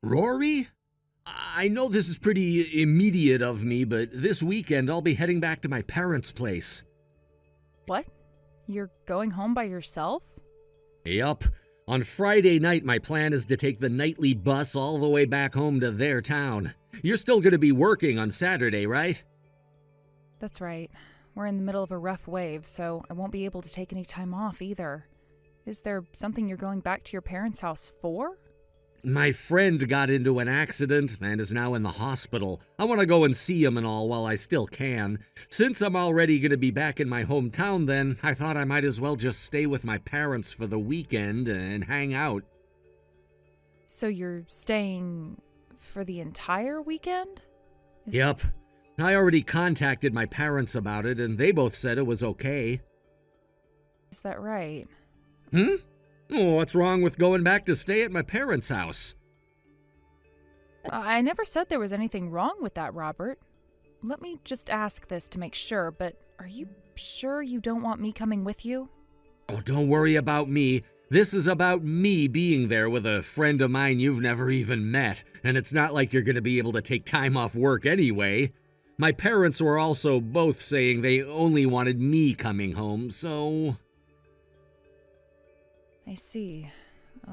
Rory? I know this is pretty immediate of me, but this weekend I'll be heading back to my parents' place. What? You're going home by yourself? Yup. On Friday night, my plan is to take the nightly bus all the way back home to their town. You're still going to be working on Saturday, right? That's right. We're in the middle of a rough wave, so I won't be able to take any time off either. Is there something you're going back to your parents' house for? My friend got into an accident and is now in the hospital. I want to go and see him and all while I still can. Since I'm already going to be back in my hometown then, I thought I might as well just stay with my parents for the weekend and hang out. So you're staying for the entire weekend? Yep. I already contacted my parents about it and they both said it was okay. Is that right? Oh, what's wrong with going back to stay at my parents' house? I never said there was anything wrong with that, Robert. Let me just ask this to make sure, but are you sure you don't want me coming with you? Oh, don't worry about me. This is about me being there with a friend of mine you've never even met, and it's not like you're going to be able to take time off work anyway. My parents were also both saying they only wanted me coming home, so... I see.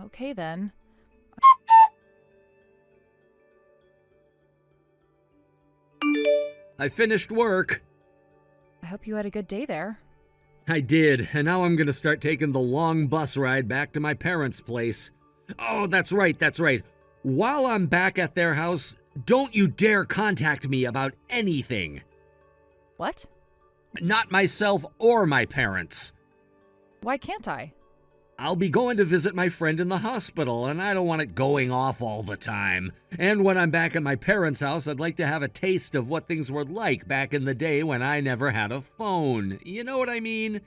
Okay then. I finished work. I hope you had a good day there. I did, and now I'm gonna start taking the long bus ride back to my parents' place. Oh, that's right. While I'm back at their house, don't you dare contact me about anything. What? Not myself or my parents. Why can't I? I'll be going to visit my friend in the hospital, and I don't want it going off all the time. And when I'm back at my parents' house, I'd like to have a taste of what things were like back in the day when I never had a phone. You know what I mean?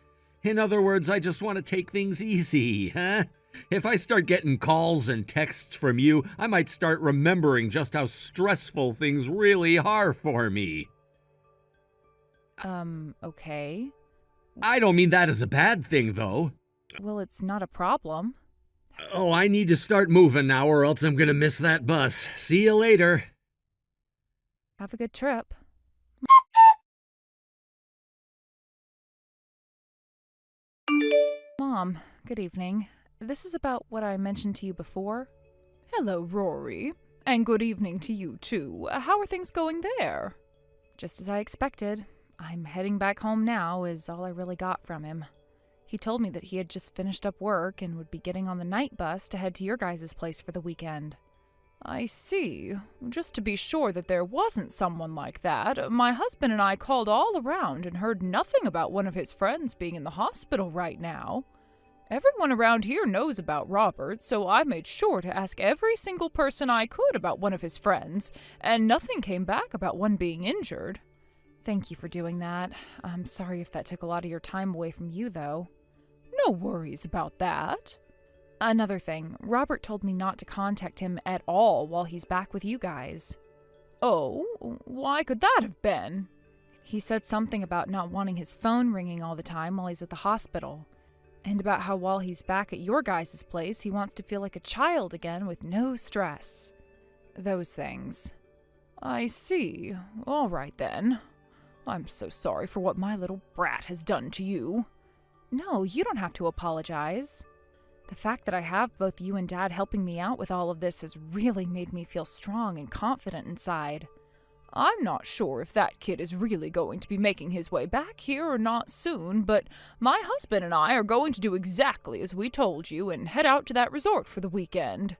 In other words, I just want to take things easy, huh? If I start getting calls and texts from you, I might start remembering just how stressful things really are for me. Okay. I don't mean that as a bad thing, though. Well, it's not a problem. Oh, I need to start moving now or else I'm gonna miss that bus. See you later. Have a good trip. Mom, good evening. This is about what I mentioned to you before. Hello, Rory. And good evening to you, too. How are things going there? Just as I expected. I'm heading back home now is all I really got from him. He told me that he had just finished up work and would be getting on the night bus to head to your guys' place for the weekend. I see. Just to be sure that there wasn't someone like that, my husband and I called all around and heard nothing about one of his friends being in the hospital right now. Everyone around here knows about Robert, so I made sure to ask every single person I could about one of his friends, and nothing came back about one being injured. Thank you for doing that. I'm sorry if that took a lot of your time away from you, though. No worries about that. Another thing, Robert told me not to contact him at all while he's back with you guys. Oh, why could that have been? He said something about not wanting his phone ringing all the time while he's at the hospital, and about how while he's back at your guys' place, he wants to feel like a child again with no stress. Those things. I see. All right then. I'm so sorry for what my little brat has done to you. No, you don't have to apologize. The fact that I have both you and Dad helping me out with all of this has really made me feel strong and confident inside. I'm not sure if that kid is really going to be making his way back here or not soon, but my husband and I are going to do exactly as we told you and head out to that resort for the weekend.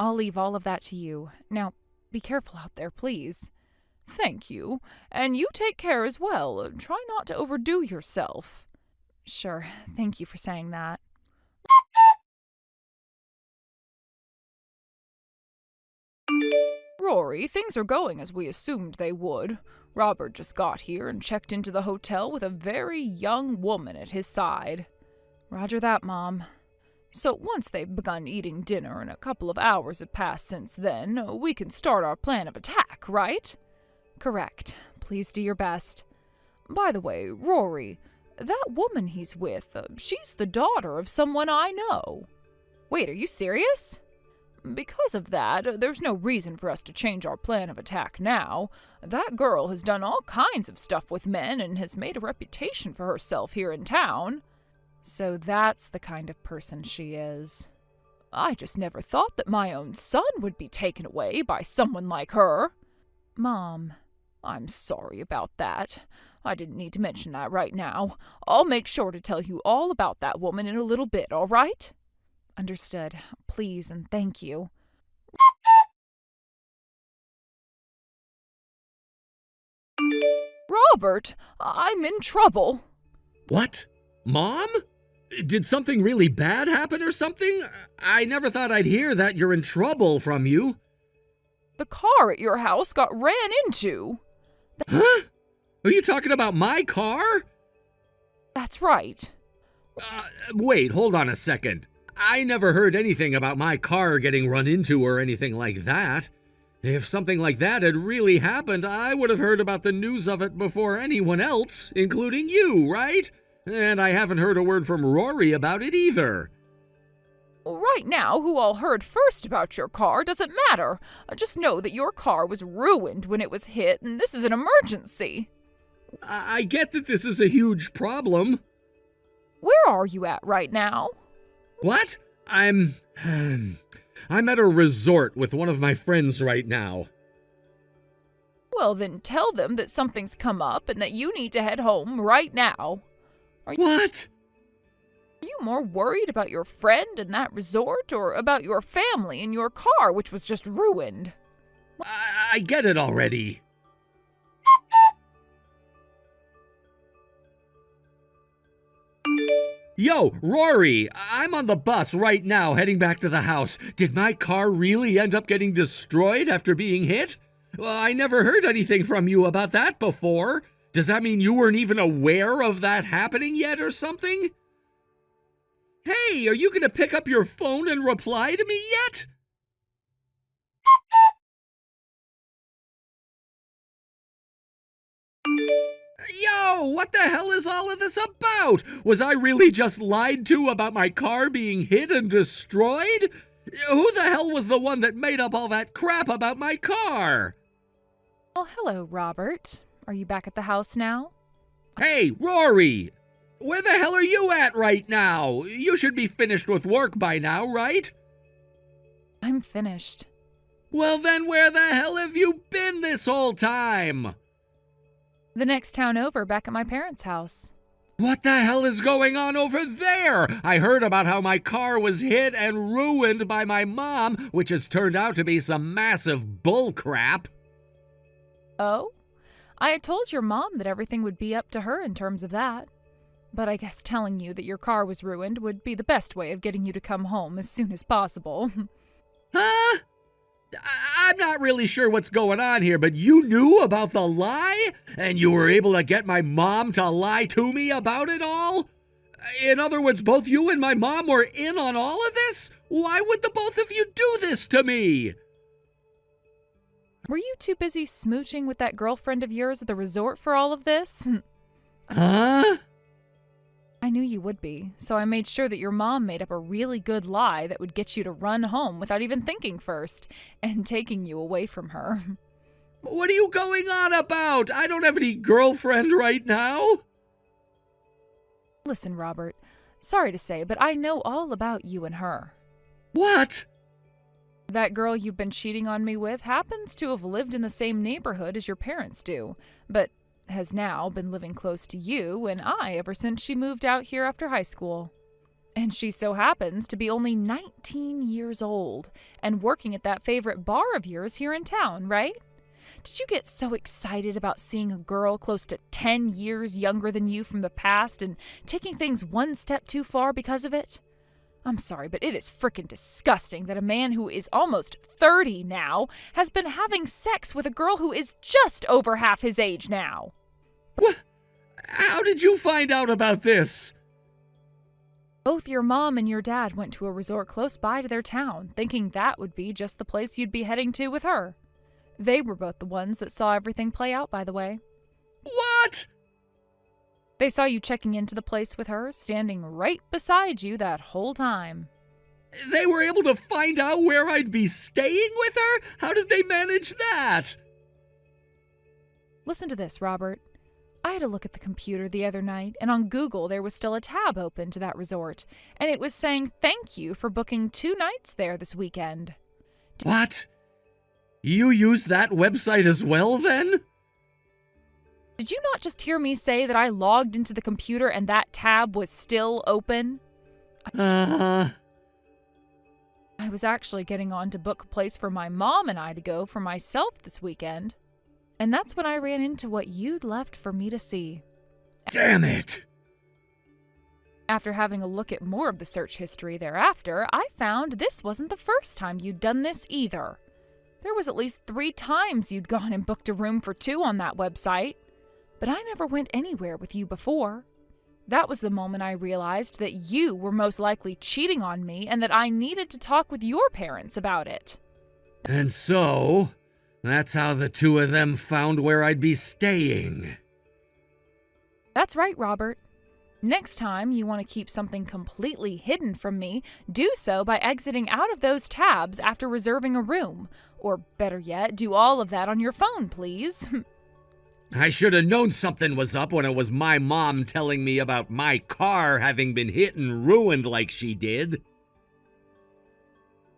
I'll leave all of that to you. Now, be careful out there, please. Thank you. And you take care as well. Try not to overdo yourself. Sure. Thank you for saying that. Rory, things are going as we assumed they would. Robert just got here and checked into the hotel with a very young woman at his side. Roger that, Mom. So once they've begun eating dinner and a couple of hours have passed since then, we can start our plan of attack, right? Correct. Please do your best. By the way, Rory, that woman he's with, she's the daughter of someone I know. Wait, are you serious? Because of that, there's no reason for us to change our plan of attack now. That girl has done all kinds of stuff with men and has made a reputation for herself here in town. So that's the kind of person she is. I just never thought that my own son would be taken away by someone like her. Mom, I'm sorry about that. I didn't need to mention that right now. I'll make sure to tell you all about that woman in a little bit, all right? Understood. Please and thank you. Robert, I'm in trouble. What? Mom? Did something really bad happen or something? I never thought I'd hear that you're in trouble from you. The car at your house got ran into. Huh? Are you talking about my car? That's right. Wait, hold on a second. I never heard anything about my car getting run into or anything like that. If something like that had really happened, I would have heard about the news of it before anyone else, including you, right? And I haven't heard a word from Rory about it either. Right now, who all heard first about your car doesn't matter. Just know that your car was ruined when it was hit, and this is an emergency. I get that this is a huge problem. Where are you at right now? What? I'm at a resort with one of my friends right now. Well, then tell them that something's come up and that you need to head home right now. What? Are you more worried about your friend and that resort or about your family and your car, which was just ruined? I get it already. Yo, Rory, I'm on the bus right now heading back to the house. Did my car really end up getting destroyed after being hit? Well, I never heard anything from you about that before. Does that mean you weren't even aware of that happening yet or something? Hey, are you going to pick up your phone and reply to me yet? Yo, what the hell is all of this about? Was I really just lied to about my car being hit and destroyed? Who the hell was the one that made up all that crap about my car? Well, hello, Robert. Are you back at the house now? Hey, Rory! Where the hell are you at right now? You should be finished with work by now, right? I'm finished. Well then, where the hell have you been this whole time? The next town over, back at my parents' house. What the hell is going on over there? I heard about how my car was hit and ruined by my mom, which has turned out to be some massive bullcrap. Oh? I had told your mom that everything would be up to her in terms of that. But I guess telling you that your car was ruined would be the best way of getting you to come home as soon as possible. Huh? I'm not really sure what's going on here, but you knew about the lie? And you were able to get my mom to lie to me about it all? In other words, both you and my mom were in on all of this? Why would the both of you do this to me? Were you too busy smooching with that girlfriend of yours at the resort for all of this? Huh? I knew you would be, so I made sure that your mom made up a really good lie that would get you to run home without even thinking first, and taking you away from her. What are you going on about? I don't have any girlfriend right now. Listen, Robert, sorry to say, but I know all about you and her. What? That girl you've been cheating on me with happens to have lived in the same neighborhood as your parents do, but has now been living close to you and I ever since she moved out here after high school. And she so happens to be only 19 years old and working at that favorite bar of yours here in town, right? Did you get so excited about seeing a girl close to 10 years younger than you from the past and taking things one step too far because of it? I'm sorry, but it is frickin' disgusting that a man who is almost 30 now has been having sex with a girl who is just over half his age now. What? How did you find out about this? Both your mom and your dad went to a resort close by to their town, thinking that would be just the place you'd be heading to with her. They were both the ones that saw everything play out, by the way. What? They saw you checking into the place with her, standing right beside you that whole time. They were able to find out where I'd be staying with her? How did they manage that? Listen to this, Robert. I had a look at the computer the other night, and on Google there was still a tab open to that resort, and it was saying thank you for booking 2 nights there this weekend. What? You used that website as well, then? Did you not just hear me say that I logged into the computer and that tab was still open? I was actually getting on to book a place for my mom and I to go for myself this weekend. And that's when I ran into what you'd left for me to see. Damn it! After having a look at more of the search history thereafter, I found this wasn't the first time you'd done this either. There was at least 3 times you'd gone and booked a room for 2 on that website. But I never went anywhere with you before. That was the moment I realized that you were most likely cheating on me and that I needed to talk with your parents about it. And so, that's how the 2 of them found where I'd be staying. That's right, Robert. Next time you want to keep something completely hidden from me, do so by exiting out of those tabs after reserving a room. Or better yet, do all of that on your phone, please. I should have known something was up when it was my mom telling me about my car having been hit and ruined like she did.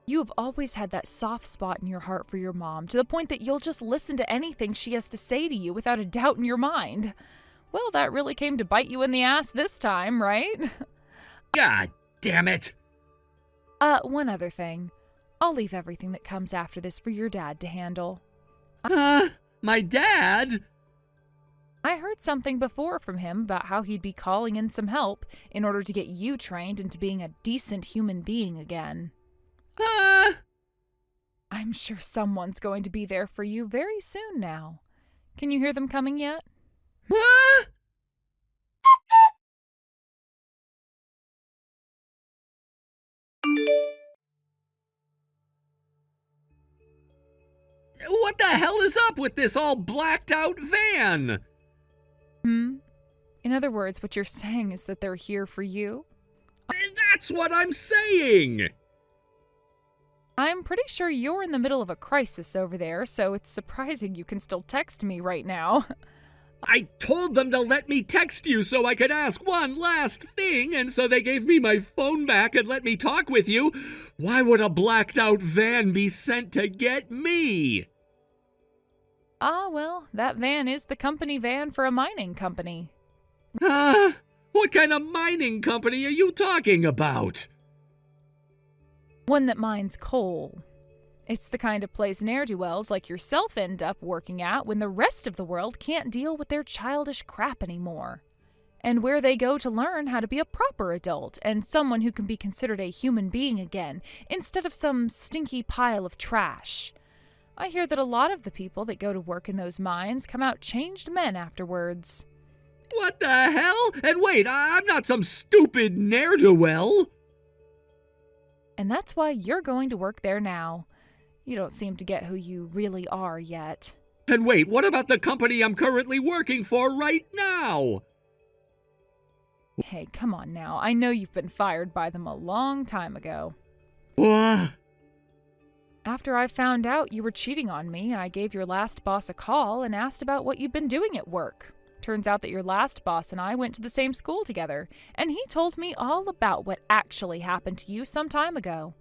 You have always had that soft spot in your heart for your mom, to the point that you'll just listen to anything she has to say to you without a doubt in your mind. Well, that really came to bite you in the ass this time, right? God damn it! One other thing. I'll leave everything that comes after this for your dad to handle. My dad? I heard something before from him about how he'd be calling in some help in order to get you trained into being a decent human being again. I'm sure someone's going to be there for you very soon now. Can you hear them coming yet? What the hell is up with this all blacked out van? In other words, what you're saying is that they're here for you? That's what I'm saying! I'm pretty sure you're in the middle of a crisis over there, so it's surprising you can still text me right now. I told them to let me text you so I could ask one last thing, and so they gave me my phone back and let me talk with you. Why would a blacked out van be sent to get me? Well, that van is the company van for a mining company. What kind of mining company are you talking about? One that mines coal. It's the kind of place ne'er-do-wells like yourself end up working at when the rest of the world can't deal with their childish crap anymore. And where they go to learn how to be a proper adult and someone who can be considered a human being again, instead of some stinky pile of trash. I hear that a lot of the people that go to work in those mines come out changed men afterwards. What the hell? And wait, I'm not some stupid ne'er-do-well. And that's why you're going to work there now. You don't seem to get who you really are yet. And wait, what about the company I'm currently working for right now? Hey, come on now. I know you've been fired by them a long time ago. What? After I found out you were cheating on me, I gave your last boss a call and asked about what you'd been doing at work. Turns out that your last boss and I went to the same school together, and he told me all about what actually happened to you some time ago.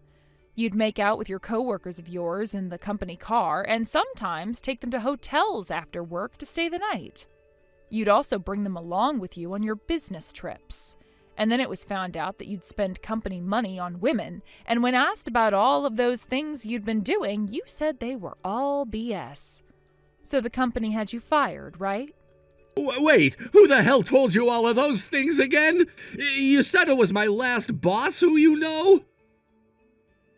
You'd make out with your coworkers of yours in the company car, and sometimes take them to hotels after work to stay the night. You'd also bring them along with you on your business trips. And then it was found out that you'd spend company money on women, and when asked about all of those things you'd been doing, you said they were all BS. So the company had you fired, right? Wait, who the hell told you all of those things again? You said it was my last boss who you know?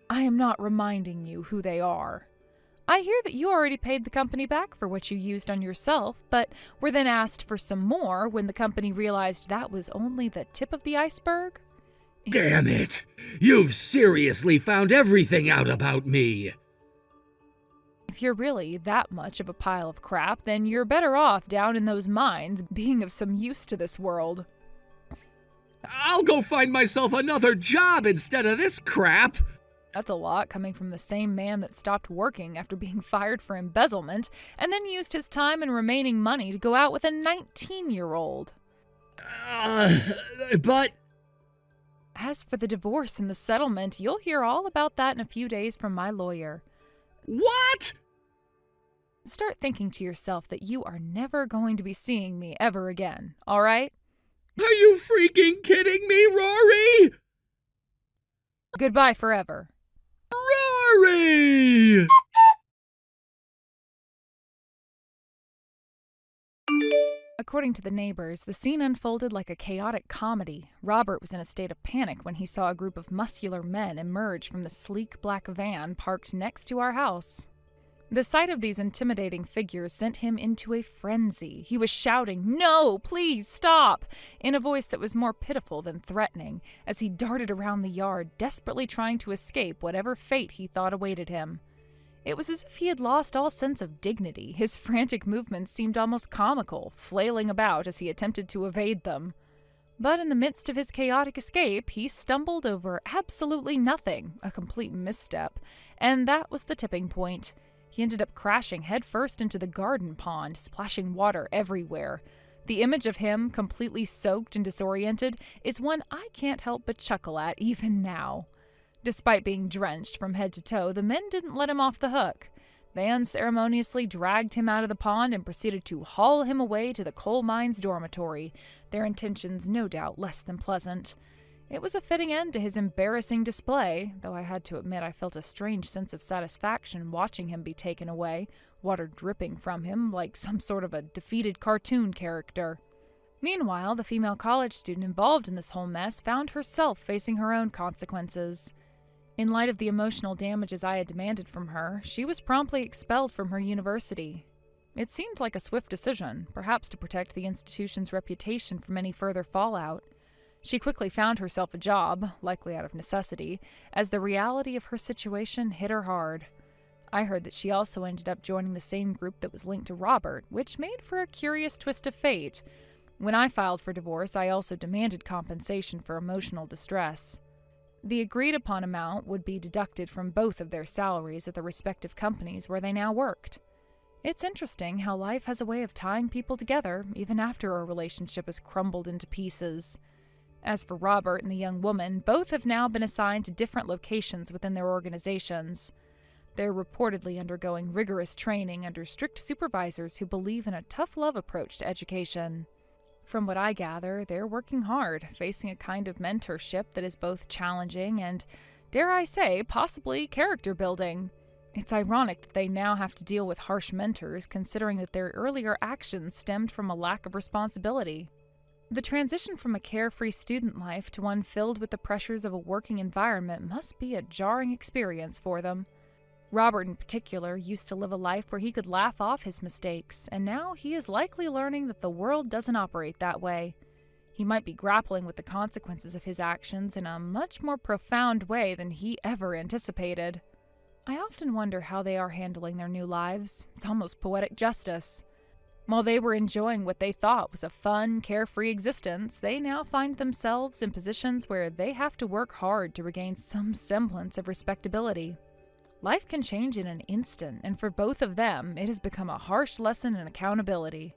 I am not reminding you who they are. I hear that you already paid the company back for what you used on yourself, but were then asked for some more when the company realized that was only the tip of the iceberg. Damn it! You've seriously found everything out about me! If you're really that much of a pile of crap, then you're better off down in those mines being of some use to this world. I'll go find myself another job instead of this crap. That's a lot coming from the same man that stopped working after being fired for embezzlement and then used his time and remaining money to go out with a 19-year-old. But... As for the divorce and the settlement, you'll hear all about that in a few days from my lawyer. What? Start thinking to yourself that you are never going to be seeing me ever again, all right? Are you freaking kidding me, Rory? Goodbye forever. Rory! According to the neighbors, the scene unfolded like a chaotic comedy. Robert was in a state of panic when he saw a group of muscular men emerge from the sleek black van parked next to our house. The sight of these intimidating figures sent him into a frenzy. He was shouting, "No, please stop!" in a voice that was more pitiful than threatening, as he darted around the yard, desperately trying to escape whatever fate he thought awaited him. It was as if he had lost all sense of dignity. His frantic movements seemed almost comical, flailing about as he attempted to evade them. But in the midst of his chaotic escape, he stumbled over absolutely nothing, a complete misstep, and that was the tipping point. He ended up crashing headfirst into the garden pond, splashing water everywhere. The image of him, completely soaked and disoriented, is one I can't help but chuckle at even now. Despite being drenched from head to toe, the men didn't let him off the hook. They unceremoniously dragged him out of the pond and proceeded to haul him away to the coal mine's dormitory, their intentions no doubt less than pleasant. It was a fitting end to his embarrassing display, though I had to admit I felt a strange sense of satisfaction watching him be taken away, water dripping from him like some sort of a defeated cartoon character. Meanwhile, the female college student involved in this whole mess found herself facing her own consequences. In light of the emotional damages I had demanded from her, she was promptly expelled from her university. It seemed like a swift decision, perhaps to protect the institution's reputation from any further fallout. She quickly found herself a job, likely out of necessity, as the reality of her situation hit her hard. I heard that she also ended up joining the same group that was linked to Robert, which made for a curious twist of fate. When I filed for divorce, I also demanded compensation for emotional distress. The agreed-upon amount would be deducted from both of their salaries at the respective companies where they now worked. It's interesting how life has a way of tying people together, even after a relationship has crumbled into pieces. As for Robert and the young woman, both have now been assigned to different locations within their organizations. They're reportedly undergoing rigorous training under strict supervisors who believe in a tough love approach to education. From what I gather, they're working hard, facing a kind of mentorship that is both challenging and, dare I say, possibly character building. It's ironic that they now have to deal with harsh mentors, considering that their earlier actions stemmed from a lack of responsibility. The transition from a carefree student life to one filled with the pressures of a working environment must be a jarring experience for them. Robert, in particular, used to live a life where he could laugh off his mistakes, and now he is likely learning that the world doesn't operate that way. He might be grappling with the consequences of his actions in a much more profound way than he ever anticipated. I often wonder how they are handling their new lives. It's almost poetic justice. While they were enjoying what they thought was a fun, carefree existence, they now find themselves in positions where they have to work hard to regain some semblance of respectability. Life can change in an instant, and for both of them, it has become a harsh lesson in accountability.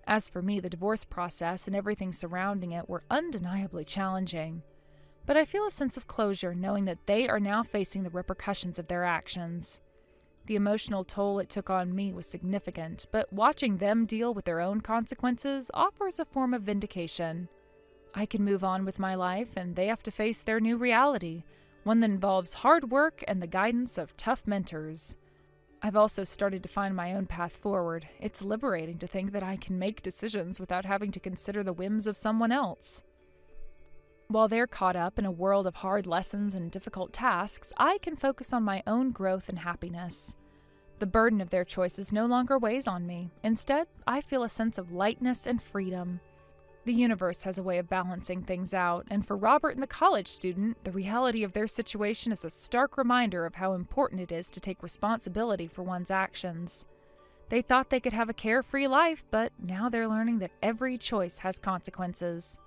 As for me, the divorce process and everything surrounding it were undeniably challenging. But I feel a sense of closure knowing that they are now facing the repercussions of their actions. The emotional toll it took on me was significant, but watching them deal with their own consequences offers a form of vindication. I can move on with my life, and they have to face their new reality, one that involves hard work and the guidance of tough mentors. I've also started to find my own path forward. It's liberating to think that I can make decisions without having to consider the whims of someone else. While they're caught up in a world of hard lessons and difficult tasks, I can focus on my own growth and happiness. The burden of their choices no longer weighs on me. Instead, I feel a sense of lightness and freedom. The universe has a way of balancing things out, and for Robert and the college student, the reality of their situation is a stark reminder of how important it is to take responsibility for one's actions. They thought they could have a carefree life, but now they're learning that every choice has consequences.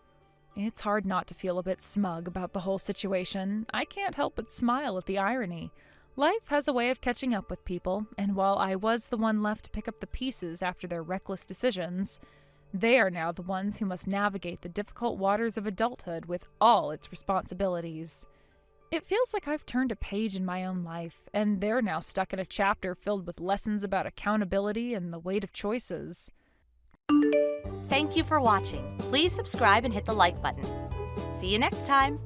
It's hard not to feel a bit smug about the whole situation. I can't help but smile at the irony. Life has a way of catching up with people, and while I was the one left to pick up the pieces after their reckless decisions, they are now the ones who must navigate the difficult waters of adulthood with all its responsibilities. It feels like I've turned a page in my own life, and they're now stuck in a chapter filled with lessons about accountability and the weight of choices. Thank you for watching. Please subscribe and hit the like button. See you next time.